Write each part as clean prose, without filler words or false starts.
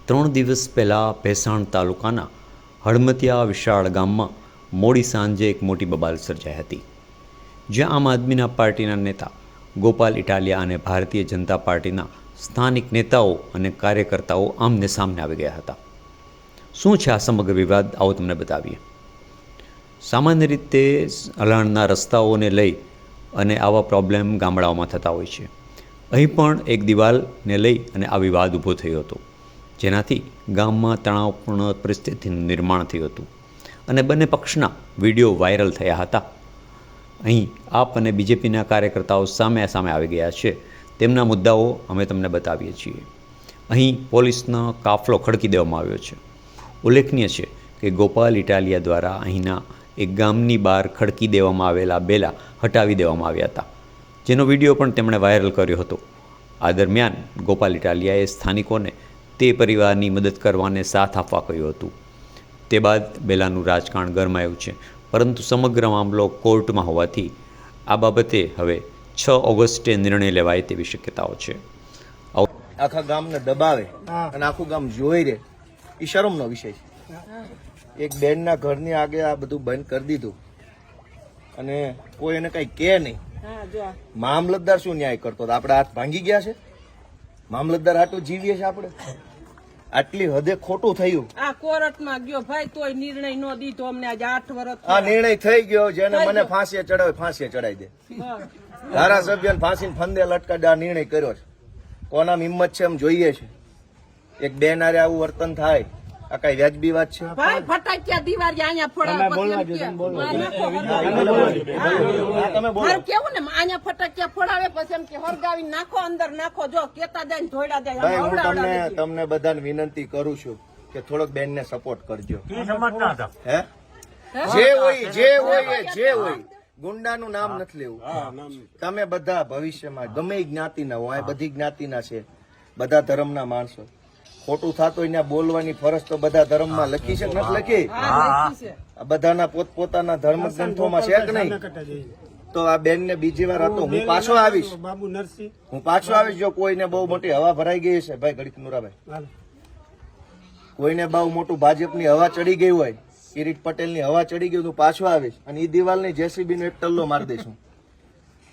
3 દિવસ પહેલાં ભેસાણ તાલુકાના હળમતિયા વિશાળ ગામમાં મોડી સાંજે એક મોટી બબાલ સર્જાઈ હતી, જ્યાં આમ આદમીના પાર્ટીના નેતા ગોપાલ ઇટાલિયા અને ભારતીય જનતા પાર્ટીના સ્થાનિક નેતાઓ અને કાર્યકર્તાઓ આમને સામને આવી ગયા હતા. શું છે આ સમગ્ર વિવાદ, આવો તમને બતાવીએ. સામાન્ય રીતે અલાણના રસ્તાઓને લઈ અને આવા પ્રોબ્લેમ ગામડાઓમાં થતા હોય છે. અહીં પણ એક દિવાલને લઈ અને આ વિવાદ ઊભો થયો હતો, જેનાથી ગામમાં તણાવપૂર્ણ પરિસ્થિતિનું નિર્માણ થયું હતું અને બંને પક્ષના વિડીયો વાયરલ થયા હતા. અહીં આપ અને બીજેપીના કાર્યકર્તાઓ સામે આવી ગયા છે. તેમના મુદ્દાઓ અમે તમને બતાવીએ છીએ. અહીં પોલીસનો કાફલો ખડકી દેવામાં આવ્યો છે. ઉલ્લેખનીય છે કે ગોપાલ ઇટાલિયા દ્વારા અહીંના એક ગામની બહાર ખડકી દેવામાં આવેલા બેલા હટાવી દેવામાં આવ્યા હતા, જેનો વિડીયો પણ તેમણે વાયરલ કર્યો હતો. આ દરમિયાન ગોપાલ ઇટાલિયાએ સ્થાનિકોને તે પરિવારની મદદ કરવાને સાથ આપવા કહ્યું હતું. તે બાદ બેલાનું રાજકારણ ગરમાયું છે, પરંતુ સમગ્ર મામલો કોર્ટમાં હોવાથી આ બાબતે હવે 6 ઓગસ્ટે નિર્ણય લેવાય તેવી શક્યતાઓ છે. આખા ગામને દબાવે અને આખું ગામ જોઈ રહે, એ શરમનો વિષય છે. એક બેનના ઘરની આગે આ બધું બંધ કરી દીધું અને કોઈ એને કઈ કે નહીં. મામલતદાર શું ન્યાય કરતો? આપણે હાથ ભાંગી ગયા છે? મામલતદાર હાટું જીવીએ છે આપણે? આટલી હદે ખોટું થયું. આ કોર્ટમાં ગયો ભાઈ, તોય નિર્ણય નો દીધો અમને. આજે 8 વર્ષ આ નિર્ણય થઈ ગયો. જેને મને ફાંસીએ ચડાવે ફાંસીએ ચડાવી દે. ધારાસભ્યને ફાંસીને ફંદે લટકાડે આ નિર્ણય કર્યો છે. કોના હિંમત છે એમ જોઈએ છે. એક બેન હારે આવું વર્તન થાય, આ કઈ વ્યાજબી વાત છે? ભાઈ ફટાકિયા દિવાળી અહીંયા ફોડાવે, કેવું ને અહીંયા ફટાકિયા ફોડાવે, પછી એમ કે હરગાવી નાખો, અંદર નાખો. જો કેતા જાય ધોઈડા જાય. હું તમને બધાને વિનંતી કરું છું કે થોડોક બેનને સપોર્ટ કરજો. હે જે હોય ગુંડાનું નામ નથી લેવું. તમે બધા ભવિષ્યમાં ગમે જ્ઞાતિના હોય, બધી જ્ઞાતિના છે, બધા ધર્મના માણસો. ખોટું થતું હોય ત્યાં બોલવાની ફરજ તો બધા ધર્મમાં લખી છે કે નથી લખી? બધાના પોતપોતાના ધર્મ ગ્રંથોમાં છે કે નહીં? તો આ બેન ને બીજી વાર હતો, હું પાછો આવીશ. જો કોઈને બહુ મોટી હવા ભરાઈ ગઈ છે, ભાઈ ગણિત નુરાભાઈ, કોઈને બહુ મોટું ભાજપની હવા ચડી ગઈ હોય, કિરીટ પટેલની હવા ચડી ગઈ, હું પાછો આવીશ અને એ દિવાલની જેસીબી નો એક ટલ્લો મારી દઈશું.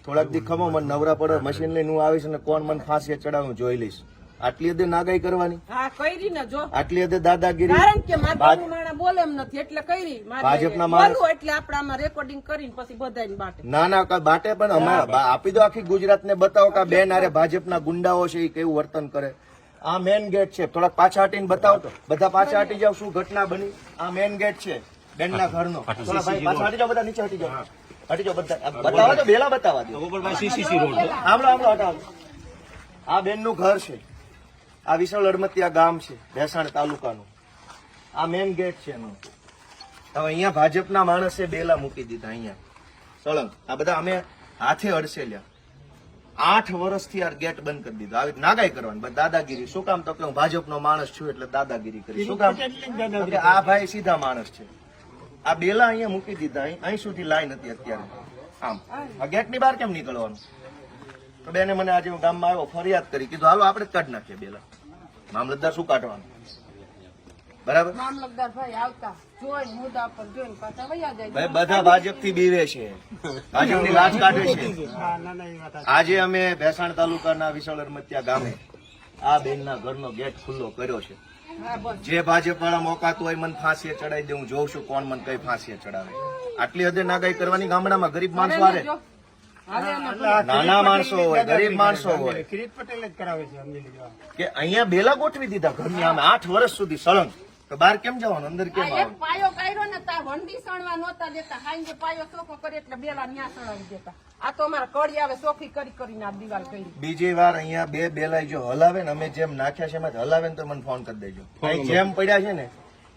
થોડાક દીખમો મને નવરા પડે, મશીન લઈને હું આવીશ અને કોણ મને ફાંસી ચડાવું જોઈ લઈશ. આટલી હદે નાગાઈ કરવાની, આટલી હદે દાદાગીરી. ભાજપના માણસ એટલે આપણે રેકોર્ડિંગ કરીને પછી બધાને બાટે. ના બાટે પણ અમે આપી દો આખી ગુજરાત ને, બતાવો કે બેન આરે ભાજપના ગુંડાઓ છે એ કેવું વર્તન કરે. આ મેન ગેટ છે, થોડાક પાછા હટીને બતાવો તો. બધા પાછા હટી જાવ, શું ઘટના બની. આ મેન ગેટ છે બેનના ઘરનો. થોડા ભાઈ પાછા હટી જાવ, બધા નીચે હટી જાવ. હટી જાવ બધા, બતાવો તો, બેલા બતાવવા દો. હટાવો. આ બેનનું ઘર છે. આ વિશાળ હળમતિયા ગામ છે, ભેસાણ તાલુકાનું. આ મેન ગેટ છે એનો. હવે અહીંયા ભાજપના માણસે બેલા મૂકી દીધા અહીંયા સળંગ. આ બધા અમે હાથે અડસેલ્યા. 8 વર્ષથી આ ગેટ બંધ કરી દીધો. આવી નાગાઈ કરવાની, દાદાગીરી. શું કામ? તો કે હું ભાજપનો માણસ છું એટલે દાદાગીરી કરી. શું કામ? આ ભાઈ સીધા માણસ છે. આ બેલા અહીંયા મૂકી દીધા. અહીં સુધી લાઈન હતી અત્યારે. આમ આ ગેટની બહાર કેમ નીકળવાનું? તો બેને મને આજે હું ગામમાં આવ્યો, ફરિયાદ કરી, કીધું હાલો આપણે કાઢી નાખીએ બેલા. મામલતદાર શું કાઢવાનું? બરાબર. મામલતદાર ભાઈ આવતા જોઈને મુદ્દા પર જોઈને પાછા વયા જાય. ભાઈ બધા ભાજપ થી બીવે છે, ભાજપની લાજ કાઢે છે. આજે અમે ભેસાણ તાલુકાના વિશાળ હળમતિયા ગામે આ બેનના ઘરનો ગેટ ખુલ્લો કર્યો છે. જે ભાજપ વાળા મોકાતું હોય મને ફાંસીએ ચડાવી દે, હું જોઉં છું કોણ મને કઈ ફાંસીએ ચડાવે. આટલી હદે નાગાઈ કરવાની ગામડામાં ગરીબ માણસો હારે, નાના માણસો હોય, ગરીબ માણસો હોય, કિરીટ પટેલ જ કરાવે છે કે અહીંયા બેલા ગોઠવી દીધા ઘરની આમે 8 વર્ષ સુધી સળંગ. તો બહાર કેમ જવાનું? અંદર કેમ આવવાનું? પાયો કાઢ્યો ને તાર વંડી સણવા નહોતા દેતા. હાઈ પાયો ચોખ્ખો કરે એટલે બેલા ન્યા સણાવી દેતા. આ તો અમારા કડી આવે ચોખ્ખી કરીને આ દિવાલ કરી. બીજી વાર અહીંયા બે બેલા જો હલાવે ને, અમે જેમ નાખ્યા છે એમાં હલાવે ને તો મને ફોન કરી દેજો. જેમ પડ્યા છે ને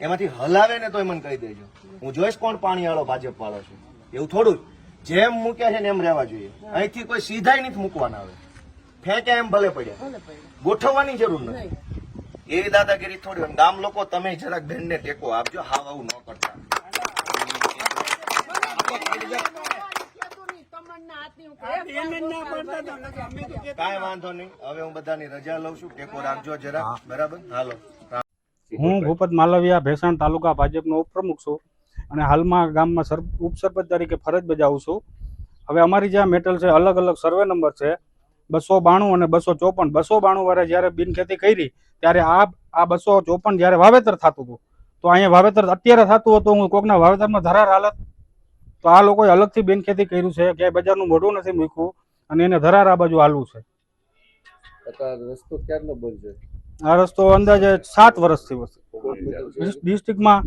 એમાંથી હલાવે ને તો મને કહી દેજો. હું જોઈશ કોણ પાણી વાળો ભાજપ વાળો છે. એવું થોડું જેમ મૂક્યા છે ને એમ રહેવા જોઈએ. અહીંથી કોઈ સીધા નથી મૂકવાના. આવે ફેંક્યા એમ ભલે પડ્યા, ગોઠવવાની જરૂર નથી. એવી દાદાગીરી થોડી હોય. ગામ લોકો તમે જરાક બેનને ટેકો આપજો. હાવ આવું ન કરતા. કાંઈ વાંધો નહીં. હવે હું બધાની રજા લઉં છું. ટેકો રાખજો જરા. બરાબર. હાલો. હું ભૂપત માલવિયા ભેસાણ તાલુકા ભાજપનો ઉપપ્રમુખ છું અને હાલમાં ગામમાં ઉપસરપંચ તરીકે ફરજ બજાવું છું. હવે અમારી જે મેટલ છે અલગ અલગ સર્વે નંબર છે 292 અને 254. 292 વાળા જ્યારે બિનખેતી કરી ત્યારે આ 254 જ્યારે વાવેતર થતું હતું તો અહીંયા વાવેતર અત્યારે થતું હતું, હું કોકના વાવેતરમાં ધરાર હાલત, તો આ લોકોએ અલગથી બિનખેતી કર્યું છે, ક્યાંય બજારનું મોઢું નથી મૂક્યું અને એને ધરાર આ બાજુ હાલવું છે. રસ્તો ક્યારનો બંધ છે? આ રસ્તો અંદાજે 7 વર્ષથી ડિસ્ટ્રિક્ટમાં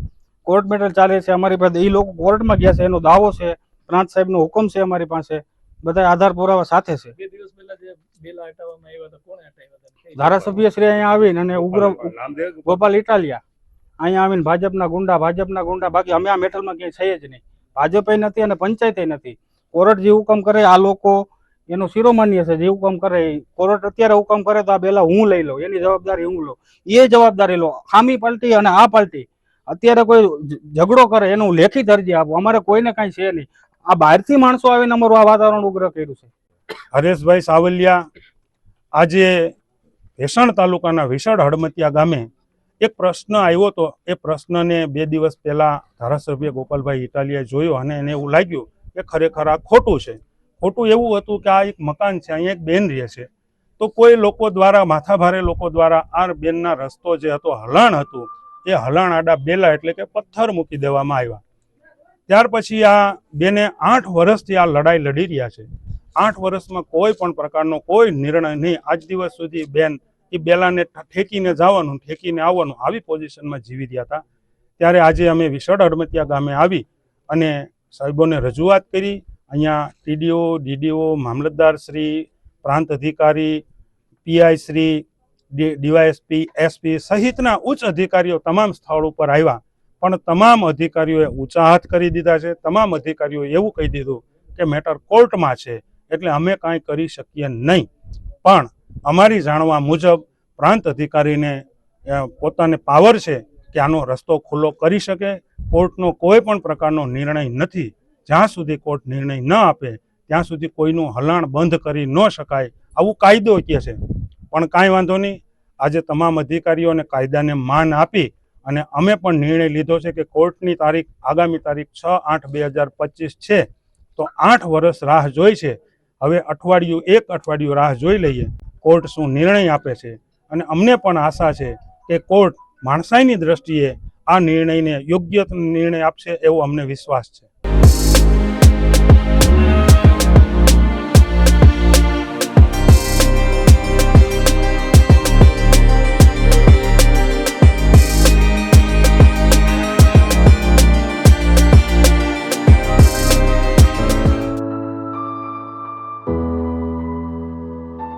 કોર્ટ મેટર ચાલે છે. અમારી પાસે એ લોકો કોર્ટમાં ગયા છે, એનો દાવો છે, પ્રાંત સાહેબનો હુકમ છે અમારી પાસે, બધા આધાર પુરાવા સાથે છે. 2 દિવસ પહેલા જે બેલા હટાવવામાં આવ્યા હતા, કોણે હટાવ્યા હતા? ધારાસભ્ય શ્રી અહીંયા આવીને અને ઉગ્ર ગોપાલ ઇટાલિયા અહીંયા આવીને ભાજપના ગુંડા, બાકી અમે આ મેટલમાં ક્યાંય છે જ નહીં. ભાજપે નથી અને પંચાયતે નથી. કોર્ટ જે હુકમ કરે આ લોકો એનું શિરોમાન્ય છે, જે હુકમ કરે કોર્ટ અત્યારે હુકમ કરે તો આ બેલા હું લઈ લઉં, એની જવાબદારી હું લઉં, એ જવાબદારી લો. ખામી પાર્ટી અને આ પાર્ટી અત્યારે કોઈ ઝઘડો કરે એનું લેખિત અરજી આપો, અમારે કોઈને કાંઈ છે નહીં. આ બહારથી માણસો આવીને અમારું આ વાતાવરણ ઉગ્ર કર્યું છે. હરેશભાઈ સાવલિયા આજે ભેસાણ તાલુકાના વિશાળ હડમતિયા ગામે એક પ્રશ્ન આવ્યો હતો. એ પ્રશ્નને 2 દિવસ પહેલા ધારાસભ્ય ગોપાલભાઈ ઇટાલિયાએ જોયો અને એને એવું લાગ્યું કે ખરેખર આ ખોટું છે. ખોટું એવું હતું કે આ એક મકાન છે, અહીંયા એક બેન રહે છે, તો કોઈ લોકો દ્વારા, માથાભારે લોકો દ્વારા આ બેનના રસ્તો જે હતો, હલાણ હતું, એ હલાણ આડા બેલા એટલે કે પથ્થર મૂકી દેવામાં આવ્યા. ત્યાર પછી આ બેને 8 વર્ષથી આ લડાઈ લડી રહ્યા છે. 8 વર્ષમાં કોઈ પણ પ્રકારનો કોઈ નિર્ણય નહીં. આજ દિવસ સુધી બેન એ બેલાને ઠેકીને જવાનું, ઠેકીને આવવાનું, આવી પોઝિશનમાં જીવી રહ્યા હતા. ત્યારે આજે અમે વિશાળ હડમતિયા ગામે આવી અને સાહેબોને રજૂઆત કરી. અહીંયા ટીડીઓ, ડીડીઓ, મામલતદાર શ્રી, પ્રાંત અધિકારી, પીઆઈ શ્રી, ડીવાયએસપી, એસપી સહિતના ઉચ્ચ અધિકારીઓ તમામ સ્થળ ઉપર આવ્યા, પણ તમામ અધિકારીઓએ ઊંચા હાથ કરી દીધા છે. તમામ અધિકારીઓએ એવું કહી દીધું કે મેટર કોર્ટમાં છે, એટલે અમે કાંઈ કરી શકીએ નહીં. પણ અમારી જાણવા મુજબ પ્રાંત અધિકારીને પોતાને પાવર છે કે આનો રસ્તો ખુલ્લો કરી શકે. કોર્ટનો કોઈ પણ પ્રકારનો નિર્ણય નથી. જ્યાં સુધી કોર્ટ નિર્ણય ન આપે ત્યાં સુધી કોઈનું હલાણ બંધ કરી ન શકાય, આવું કાયદો કહે છે. પણ કાંઈ વાંધો નહીં, આજે તમામ અધિકારીઓને કાયદાને માન આપી અને અમે પણ નિર્ણય લીધો છે કે કોર્ટની તારીખ આગામી તારીખ 6/8/2025 છે, તો 8 વર્ષ રાહ જોઈ છે. હવે એક અઠવાડિયું રાહ જોઈ લઈએ કોર્ટ શું નિર્ણય આપે છે. અને અમને પણ આશા છે કે કોર્ટ માણસાઈની દ્રષ્ટિએ આ નિર્ણયને યોગ્ય નિર્ણય આપશે, એવો અમને વિશ્વાસ છે.